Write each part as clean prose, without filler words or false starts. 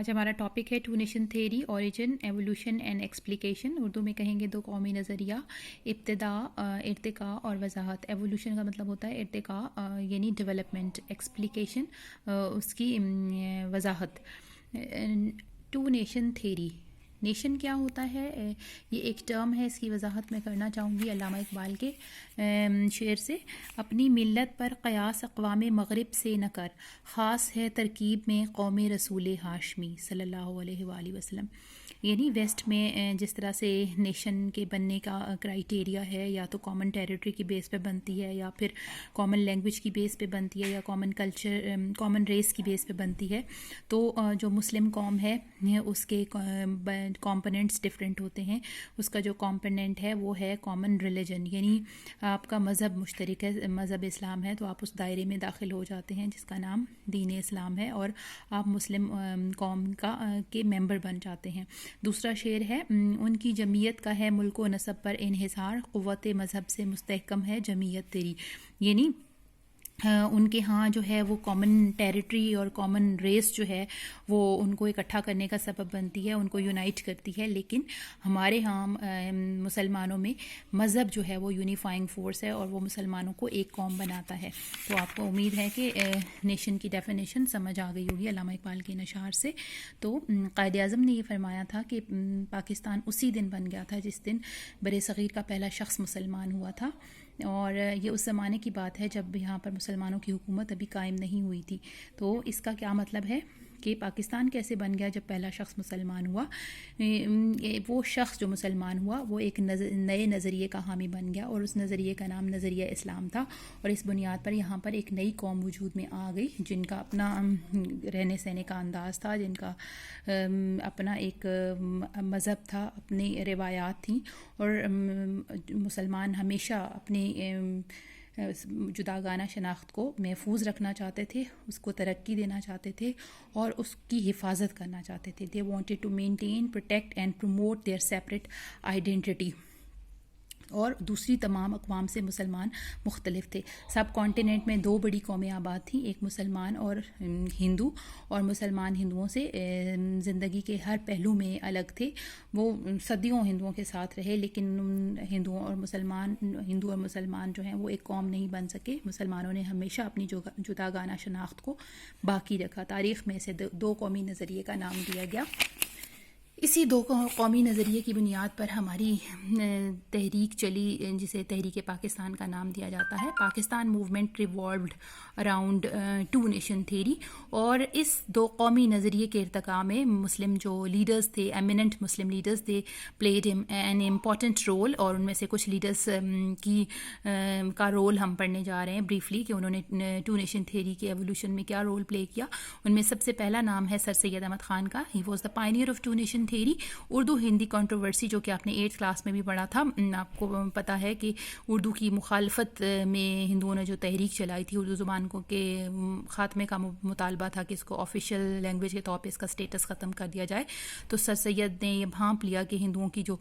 آج ہمارا ٹاپک ہے two nation theory, origin, evolution and explication. Urdu میں کہیں گے دو قومی نظریہ، ابتدا، ارتقاء اور وضاحت. ایوولوشن کا مطلب ہوتا ہے ارتقاء یعنی ڈیولپمنٹ، ایکسپلیکیشن اس کی وضاحت. ٹو نیشن تھیری، نیشن کیا ہوتا ہے؟ یہ ایک ٹرم ہے، اس کی وضاحت میں کرنا چاہوں گی علامہ اقبال کے شعر سے. اپنی ملت پر قیاس اقوام مغرب سے نہ کر، خاص ہے ترکیب میں قوم رسول ہاشمی صلی اللہ علیہ وآلہ وسلم. یعنی ویسٹ میں جس طرح سے نیشن کے بننے کا کرائیٹیریا ہے، یا تو کامن ٹیریٹری کی بیس پہ بنتی ہے، یا پھر کامن لینگویج کی بیس پہ بنتی ہے، یا کامن کلچر، کامن ریس کی بیس پہ بنتی ہے. تو جو مسلم قوم ہے اس کے کمپوننٹس ڈفرینٹ ہوتے ہیں. اس کا جو کمپوننٹ ہے وہ ہے کامن ریلیجن، یعنی آپ کا مذہب مشترک ہے، مذہب اسلام ہے، تو آپ اس دائرے میں داخل ہو جاتے ہیں جس کا نام دین اسلام ہے، اور آپ مسلم قوم کے ممبر بن جاتے ہیں. دوسرا شعر ہے، ان کی جمعیت کا ہے ملک و نسب پر انحصار، قوت مذہب سے مستحکم ہے جمعیت تیری. یعنی ان کے ہاں جو ہے وہ کامن ٹیریٹری اور کامن ریس جو ہے وہ ان کو اکٹھا کرنے کا سبب بنتی ہے، ان کو یونائٹ کرتی ہے. لیکن ہمارے ہاں مسلمانوں میں مذہب جو ہے وہ یونیفائنگ فورس ہے، اور وہ مسلمانوں کو ایک قوم بناتا ہے. تو آپ کو امید ہے کہ نیشن کی ڈیفینیشن سمجھ آ گئی ہوگی علامہ اقبال کے نشار سے. تو قائد اعظم نے یہ فرمایا تھا کہ پاکستان اسی دن بن گیا تھا جس دن بر صغیر کا پہلا شخص مسلمان ہوا تھا، اور یہ اس زمانے کی بات ہے جب یہاں پر مسلمانوں کی حکومت ابھی قائم نہیں ہوئی تھی. تو اس کا کیا مطلب ہے کہ پاکستان کیسے بن گیا؟ جب پہلا شخص مسلمان ہوا، وہ شخص جو مسلمان ہوا وہ ایک نئے نظریے کا حامی بن گیا، اور اس نظریے کا نام نظریہ اسلام تھا. اور اس بنیاد پر یہاں پر ایک نئی قوم وجود میں آ گئی، جن کا اپنا رہنے سہنے کا انداز تھا، جن کا اپنا ایک مذہب تھا، اپنی روایات تھیں. اور مسلمان ہمیشہ اپنی جداگانہ شناخت کو محفوظ رکھنا چاہتے تھے، اس کو ترقی دینا چاہتے تھے، اور اس کی حفاظت کرنا چاہتے تھے. They wanted to maintain, protect and promote their separate identity. اور دوسری تمام اقوام سے مسلمان مختلف تھے. سب کانٹیننٹ میں دو بڑی قومیں آباد تھیں، ایک مسلمان اور ہندو. اور مسلمان ہندوؤں سے زندگی کے ہر پہلو میں الگ تھے. وہ صدیوں ہندوؤں کے ساتھ رہے، لیکن ہندو اور مسلمان جو ہیں وہ ایک قوم نہیں بن سکے. مسلمانوں نے ہمیشہ اپنی جداگانہ شناخت کو باقی رکھا. تاریخ میں سے دو قومی نظریے کا نام دیا گیا. اسی دو قومی نظریے کی بنیاد پر ہماری تحریک چلی، جسے تحریک پاکستان کا نام دیا جاتا ہے. Pakistan movement revolved around two nation theory, اور اس دو قومی نظریے کے ارتقاء میں مسلم جو لیڈرز تھے، eminent Muslim leaders, they played an important role. اور ان میں سے کچھ لیڈرز کا رول ہم پڑھنے جا رہے ہیں بریفلی، کہ انہوں نے ٹو نیشن تھیری کے ایوولوشن میں کیا رول پلے کیا. ان میں سب سے پہلا نام ہے سر سید احمد خان کا. He was the pioneer of two nation theory. Urdu Hindi controversy جو کہ آپ نے 8th کلاس میں بھی پڑھا تھا، آپ کو پتہ ہے کہ اردو کی مخالفت میں ہندوؤں نے جو تحریک چلائی تھی، اردو زبان کو کے خاتمے کا مطالبہ تھا کہ اس کو آفیشیل لینگویج کے طور پہ اس کا سٹیٹس ختم کر دیا جائے. تو سر سید نے یہ بھانپ لیا کہ ہندوؤں کی جو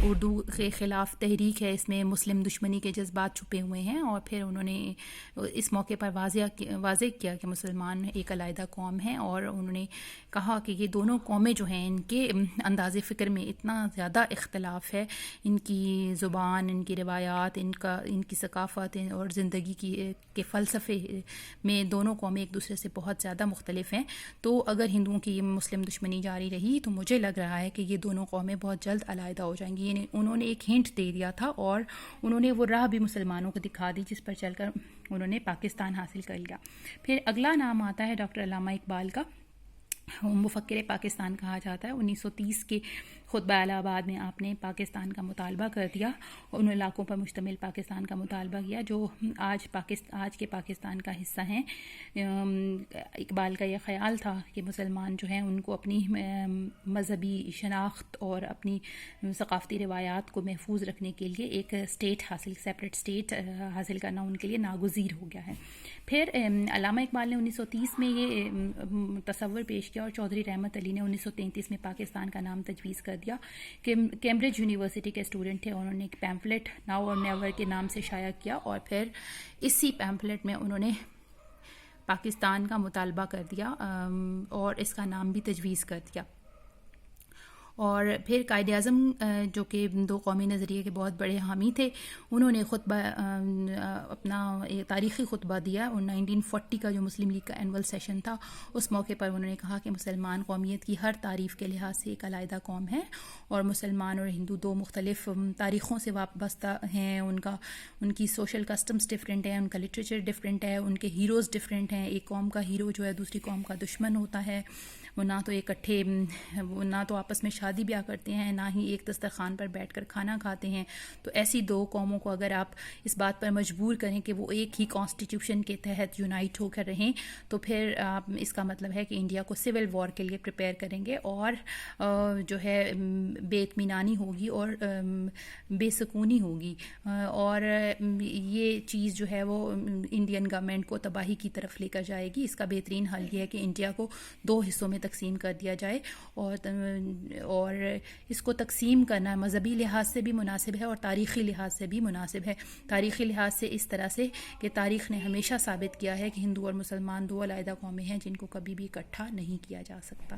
اردو کے خلاف تحریک ہے، اس میں مسلم دشمنی کے جذبات چھپے ہوئے ہیں. اور پھر انہوں نے اس موقع پر واضح کیا کہ مسلمان ایک علیحدہ قوم ہے، اور انہوں نے کہا کہ یہ دونوں قومیں جو ہیں ان کے انداز فکر میں اتنا زیادہ اختلاف ہے، ان کی زبان، ان کی روایات، ان کی ثقافت اور زندگی کے فلسفے میں دونوں قومیں ایک دوسرے سے بہت زیادہ مختلف ہیں. تو اگر ہندوؤں کی مسلم دشمنی جاری رہی تو مجھے لگ رہا ہے کہ یہ دونوں قومیں بہت جلد علیحدہ ہو جائیں گی. یعنی انہوں نے ایک ہنٹ دے دیا تھا، اور انہوں نے وہ راہ بھی مسلمانوں کو دکھا دی جس پر چل کر انہوں نے پاکستان حاصل کر لیا. پھر اگلا نام آتا ہے ڈاکٹر علامہ اقبال کا. مفکر پاکستان کہا جاتا ہے. 1930 کے خطبہ الہ آباد میں آپ نے پاکستان کا مطالبہ کر دیا، ان علاقوں پر مشتمل پاکستان کا مطالبہ کیا جو آج کے پاکستان کا حصہ ہیں. اقبال کا یہ خیال تھا کہ مسلمان جو ہیں ان کو اپنی مذہبی شناخت اور اپنی ثقافتی روایات کو محفوظ رکھنے کے لیے ایک سیپریٹ اسٹیٹ حاصل کرنا ان کے لیے ناگزیر ہو گیا ہے. پھر علامہ اقبال نے 1930 میں یہ تصور پیش کیا، اور چودھری رحمت علی نے 1933 میں پاکستان کا نام تجویز کر دیا. کہ کیمبرج یونیورسٹی کے اسٹوڈنٹ تھے، انہوں نے ایک پیمفلٹ ناؤ اور نیور کے نام سے شائع کیا، اور پھر اسی پیمفلٹ میں انہوں نے پاکستان کا مطالبہ کر دیا اور اس کا نام بھی تجویز کر دیا. اور پھر قائد اعظم جو کہ دو قومی نظریے کے بہت بڑے حامی تھے, انہوں نے خطبہ اپنا تاریخی خطبہ دیا, اور 1940 کا جو مسلم لیگ کا اینول سیشن تھا اس موقع پر انہوں نے کہا کہ مسلمان قومیت کی ہر تعریف کے لحاظ سے ایک علیحدہ قوم ہے, اور مسلمان اور ہندو دو مختلف تاریخوں سے وابستہ ہیں, ان کی سوشل کسٹمز ڈفرینٹ ہیں, ان کا لٹریچر ڈفرینٹ ہے, ان کے ہیروز ڈفرینٹ ہیں. ایک قوم کا ہیرو جو ہے دوسری قوم کا دشمن ہوتا ہے, وہ نہ تو اکٹھے نہ تو آپس میں شادی بیاہ کرتے ہیں, نہ ہی ایک دسترخوان پر بیٹھ کر کھانا کھاتے ہیں. تو ایسی دو قوموں کو اگر آپ اس بات پر مجبور کریں کہ وہ ایک ہی کانسٹیٹیوشن کے تحت یونائٹ ہو کر رہیں, تو پھر اس کا مطلب ہے کہ انڈیا کو سول وار کے لیے پریپیئر کریں گے, اور جو ہے بے اطمینانی ہوگی اور بے سکونی ہوگی, اور یہ چیز جو ہے وہ انڈین گورنمنٹ کو تباہی کی طرف لے کر جائے گی. اس کا بہترین حل یہ ہے کہ انڈیا کو دو حصوں میں تقسیم کر دیا جائے, اور اس کو تقسیم کرنا مذہبی لحاظ سے بھی مناسب ہے اور تاریخی لحاظ سے بھی مناسب ہے. تاریخی لحاظ سے اس طرح سے کہ تاریخ نے ہمیشہ ثابت کیا ہے کہ ہندو اور مسلمان دو علیحدہ قومیں ہیں جن کو کبھی بھی اکٹھا نہیں کیا جا سکتا.